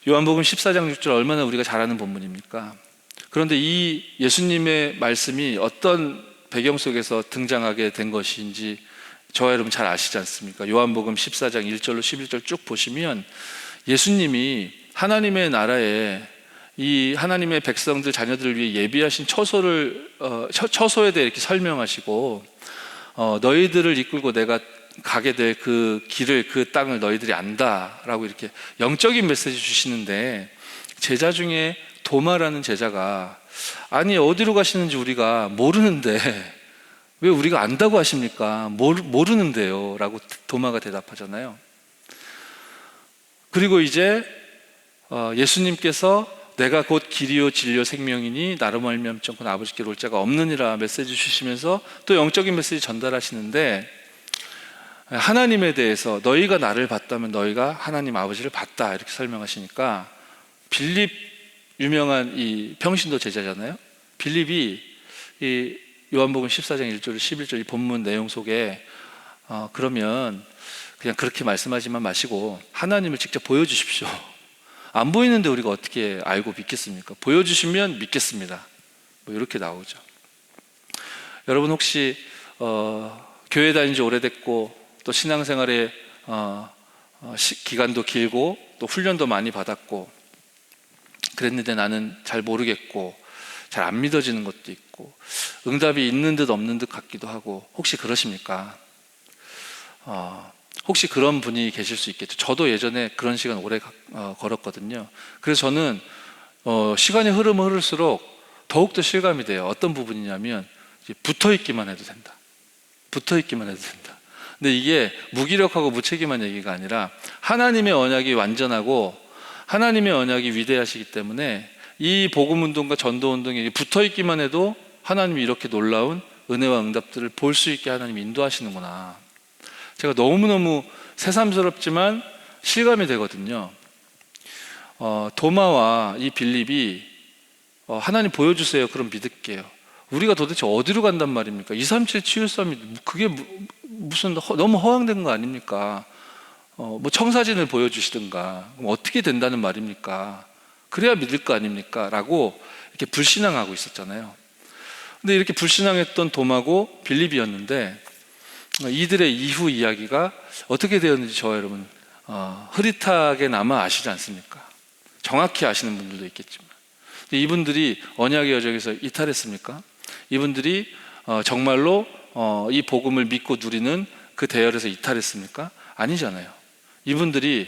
요한복음 14장 6절, 얼마나 우리가 잘 아는 본문입니까? 그런데 이 예수님의 말씀이 어떤 배경 속에서 등장하게 된 것인지 저와 여러분 잘 아시지 않습니까? 요한복음 14장 1절로 11절 쭉 보시면 예수님이 하나님의 나라에 이 하나님의 백성들, 자녀들을 위해 예비하신 처소에 대해 이렇게 설명하시고, 너희들을 이끌고 내가 가게 될 그 길을, 그 땅을 너희들이 안다라고 이렇게 영적인 메시지 주시는데, 제자 중에 도마라는 제자가 아니 어디로 가시는지 우리가 모르는데 왜 우리가 안다고 하십니까? 모르는데요 라고 도마가 대답하잖아요. 그리고 이제 예수님께서 내가 곧 길이요 진리요 생명이니 나로 말미암지 않고는 아버지께로 올 자가 없느니라 메시지 주시면서 또 영적인 메시지 전달하시는데, 하나님에 대해서 너희가 나를 봤다면 너희가 하나님 아버지를 봤다 이렇게 설명하시니까, 빌립, 유명한 이 평신도 제자잖아요. 빌립이 이 요한복음 14장 1절 11절 이 본문 내용 속에 그러면 그냥 그렇게 말씀하지만 마시고 하나님을 직접 보여주십시오. 안 보이는데 우리가 어떻게 알고 믿겠습니까? 보여주시면 믿겠습니다. 뭐 이렇게 나오죠. 여러분 혹시 교회 다닌 지 오래됐고 또 신앙생활에 기간도 길고 또 훈련도 많이 받았고 그랬는데 나는 잘 모르겠고 잘 안 믿어지는 것도 있고 응답이 있는 듯 없는 듯 같기도 하고, 혹시 그러십니까? 혹시 그런 분이 계실 수 있겠죠. 저도 예전에 그런 시간 오래 걸었거든요. 그래서 저는 시간이 흐르면 흐를수록 더욱더 실감이 돼요. 어떤 부분이냐면 붙어있기만 해도 된다. 붙어있기만 해도 된다. 근데 이게 무기력하고 무책임한 얘기가 아니라 하나님의 언약이 완전하고 하나님의 언약이 위대하시기 때문에 이 복음운동과 전도운동에 붙어있기만 해도 하나님이 이렇게 놀라운 은혜와 응답들을 볼 수 있게 하나님이 인도하시는구나. 제가 너무너무 새삼스럽지만 실감이 되거든요. 도마와 이 빌립이 하나님 보여주세요 그럼 믿을게요. 우리가 도대체 어디로 간단 말입니까? 237 치유싸움이 그게 무슨 너무 허황된 거 아닙니까? 뭐 청사진을 보여주시든가 그럼 어떻게 된다는 말입니까? 그래야 믿을 거 아닙니까? 라고 이렇게 불신앙하고 있었잖아요. 근데 이렇게 불신앙했던 도마고 빌립이었는데 이들의 이후 이야기가 어떻게 되었는지 저와 여러분 흐릿하게나마 아시지 않습니까? 정확히 아시는 분들도 있겠지만, 근데 이분들이 언약의 여정에서 이탈했습니까? 이분들이 정말로 이 복음을 믿고 누리는 그 대열에서 이탈했습니까? 아니잖아요. 이분들이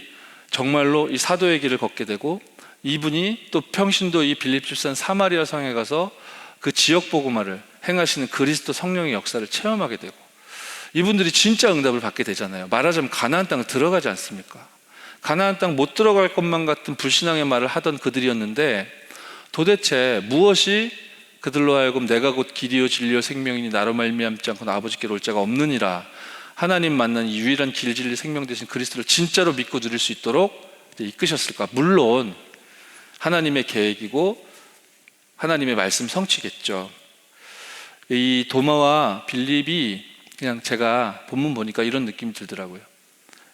정말로 이 사도의 길을 걷게 되고, 이분이 또 평신도 이 빌립 출산 사마리아 성에 가서 그 지역 복음화를 행하시는 그리스도 성령의 역사를 체험하게 되고, 이분들이 진짜 응답을 받게 되잖아요. 말하자면 가나안 땅을 들어가지 않습니까? 가나안 땅 못 들어갈 것만 같은 불신앙의 말을 하던 그들이었는데, 도대체 무엇이 그들로 하여금 내가 곧 길이요 진리요 생명이니 나로 말미암지 않고는 아버지께로 올 자가 없느니라 하나님 만난 이 유일한 길, 진리, 생명 되신 그리스도를 진짜로 믿고 누릴 수 있도록 이끄셨을까? 물론 하나님의 계획이고 하나님의 말씀 성취겠죠. 이 도마와 빌립이 그냥 제가 본문 보니까 이런 느낌이 들더라고요.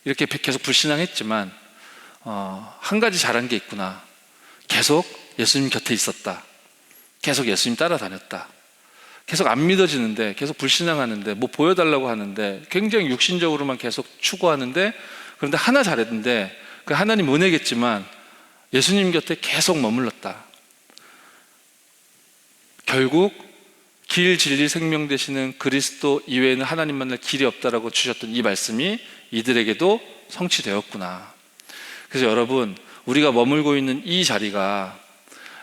이렇게 계속 불신앙했지만 한 가지 잘한 게 있구나. 계속 예수님 곁에 있었다. 계속 예수님 따라다녔다. 계속 안 믿어지는데, 계속 불신앙하는데, 뭐 보여달라고 하는데, 굉장히 육신적으로만 계속 추구하는데, 그런데 하나 잘했는데, 그 하나님 은혜겠지만 예수님 곁에 계속 머물렀다. 결국 길, 진리, 생명 되시는 그리스도 이외에는 하나님 만날 길이 없다라고 주셨던 이 말씀이 이들에게도 성취되었구나. 그래서 여러분, 우리가 머물고 있는 이 자리가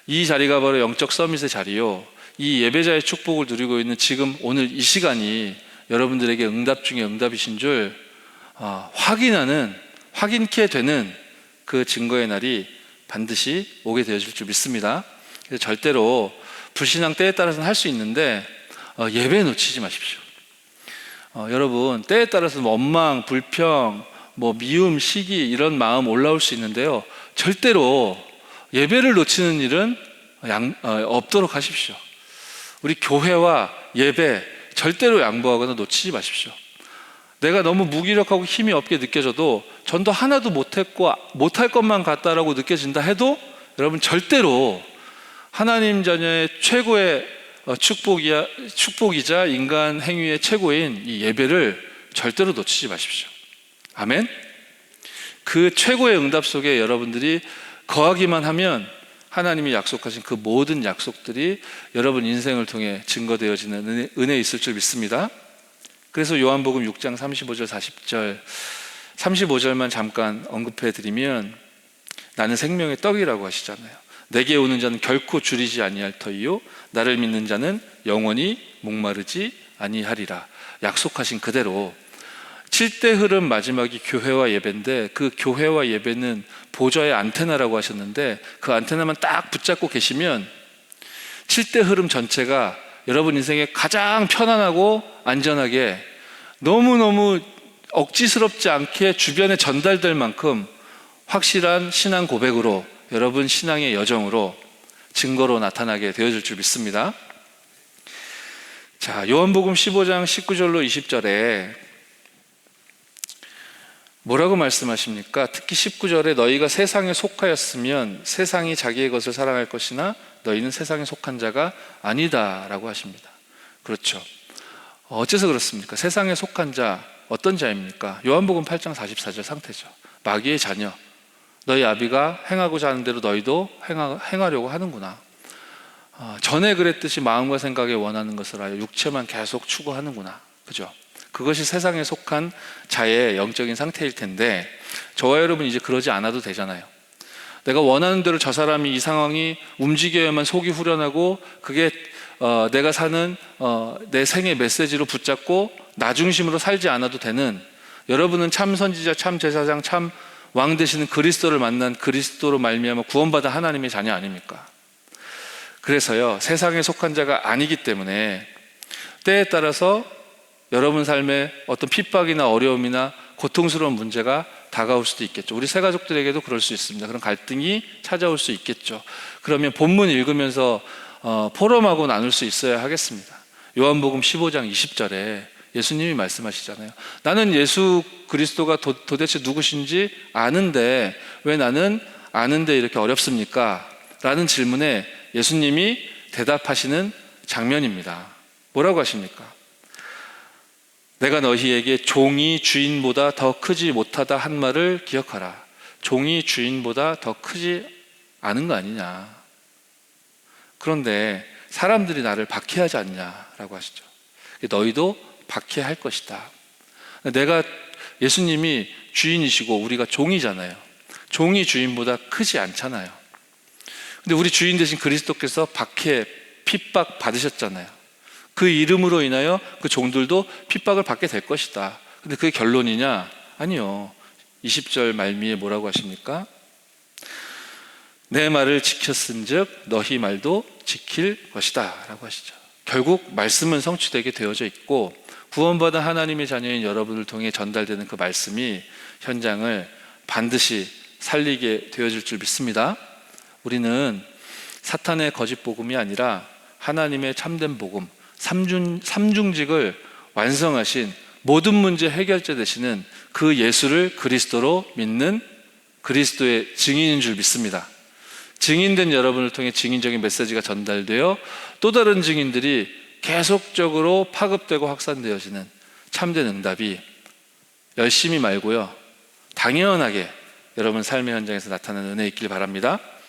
바로 영적 서밋의 자리요, 이 예배자의 축복을 누리고 있는 지금 오늘 이 시간이 여러분들에게 응답 중에 응답이신 줄 확인케 되는 그 증거의 날이 반드시 오게 되어질 줄 믿습니다. 그래서 절대로 불신앙 때에 따라서는 할 수 있는데 예배 놓치지 마십시오. 여러분, 때에 따라서는 원망, 불평, 미움, 시기 이런 마음 올라올 수 있는데요, 절대로 예배를 놓치는 일은 없도록 하십시오. 우리 교회와 예배 절대로 양보하거나 놓치지 마십시오. 내가 너무 무기력하고 힘이 없게 느껴져도, 전도 하나도 못했고 못할 것만 같다라고 느껴진다 해도, 여러분 절대로 하나님 자녀의 최고의 축복이자 인간 행위의 최고인 이 예배를 절대로 놓치지 마십시오. 아멘. 그 최고의 응답 속에 여러분들이 거하기만 하면 하나님이 약속하신 그 모든 약속들이 여러분 인생을 통해 증거되어지는 은혜에 있을 줄 믿습니다. 그래서 요한복음 6장 35절 40절 35절만 잠깐 언급해 드리면, 나는 생명의 떡이라고 하시잖아요. 내게 오는 자는 결코 줄이지 아니할 터이요 나를 믿는 자는 영원히 목마르지 아니하리라. 약속하신 그대로 7대 흐름 마지막이 교회와 예배인데, 그 교회와 예배는 보좌의 안테나라고 하셨는데, 그 안테나만 딱 붙잡고 계시면 7대 흐름 전체가 여러분 인생에 가장 편안하고 안전하게, 너무너무 억지스럽지 않게 주변에 전달될 만큼 확실한 신앙 고백으로, 여러분 신앙의 여정으로, 증거로 나타나게 되어질 줄 믿습니다. 자, 요한복음 15장 19절로 20절에 뭐라고 말씀하십니까? 특히 19절에 너희가 세상에 속하였으면 세상이 자기의 것을 사랑할 것이나 너희는 세상에 속한 자가 아니다 라고 하십니다. 그렇죠. 어째서 그렇습니까? 세상에 속한 자, 어떤 자입니까? 요한복음 8장 44절 상태죠. 마귀의 자녀, 너희 아비가 행하고자 하는 대로 너희도 행하려고 하는구나. 전에 그랬듯이 마음과 생각에 원하는 것을 하여 육체만 계속 추구하는구나. 그죠? 그것이 세상에 속한 자의 영적인 상태일 텐데, 저와 여러분 이제 그러지 않아도 되잖아요. 내가 원하는 대로 저 사람이, 이 상황이 움직여야만 속이 후련하고, 그게 내가 사는 내 생의 메시지로 붙잡고 나 중심으로 살지 않아도 되는, 여러분은 참 선지자, 참 제사장, 참 왕 되시는 그리스도를 만난 그리스도로 말미암아 구원받은 하나님의 자녀 아닙니까? 그래서요, 세상에 속한 자가 아니기 때문에 때에 따라서 여러분 삶에 어떤 핍박이나 어려움이나 고통스러운 문제가 다가올 수도 있겠죠. 우리 새가족들에게도 그럴 수 있습니다. 그런 갈등이 찾아올 수 있겠죠. 그러면 본문 읽으면서 포럼하고 나눌 수 있어야 하겠습니다. 요한복음 15장 20절에 예수님이 말씀하시잖아요. 나는 예수 그리스도가 도대체 누구신지 아는데 왜 나는 아는데 이렇게 어렵습니까? 라는 질문에 예수님이 대답하시는 장면입니다. 뭐라고 하십니까? 내가 너희에게 종이 주인보다 더 크지 못하다 한 말을 기억하라. 종이 주인보다 더 크지 않은 거 아니냐. 그런데 사람들이 나를 박해하지 않냐라고 하시죠. 너희도 박해할 것이다. 예수님이 주인이시고 우리가 종이잖아요. 종이 주인보다 크지 않잖아요. 근데 우리 주인 되신 그리스도께서 박해, 핍박 받으셨잖아요. 그 이름으로 인하여 그 종들도 핍박을 받게 될 것이다. 근데 그게 결론이냐? 아니요. 20절 말미에 뭐라고 하십니까? 내 말을 지켰은즉 너희 말도 지킬 것이다 라고 하시죠. 결국 말씀은 성취되게 되어져 있고, 구원받은 하나님의 자녀인 여러분을 통해 전달되는 그 말씀이 현장을 반드시 살리게 되어질 줄 믿습니다. 우리는 사탄의 거짓 복음이 아니라 하나님의 참된 복음, 삼중직을 완성하신 모든 문제 해결자 되시는 그 예수를 그리스도로 믿는 그리스도의 증인인 줄 믿습니다. 증인된 여러분을 통해 증인적인 메시지가 전달되어 또 다른 증인들이 계속적으로 파급되고 확산되어지는 참된 응답이 열심히 말고요, 당연하게 여러분 삶의 현장에서 나타나는 은혜 있길 바랍니다.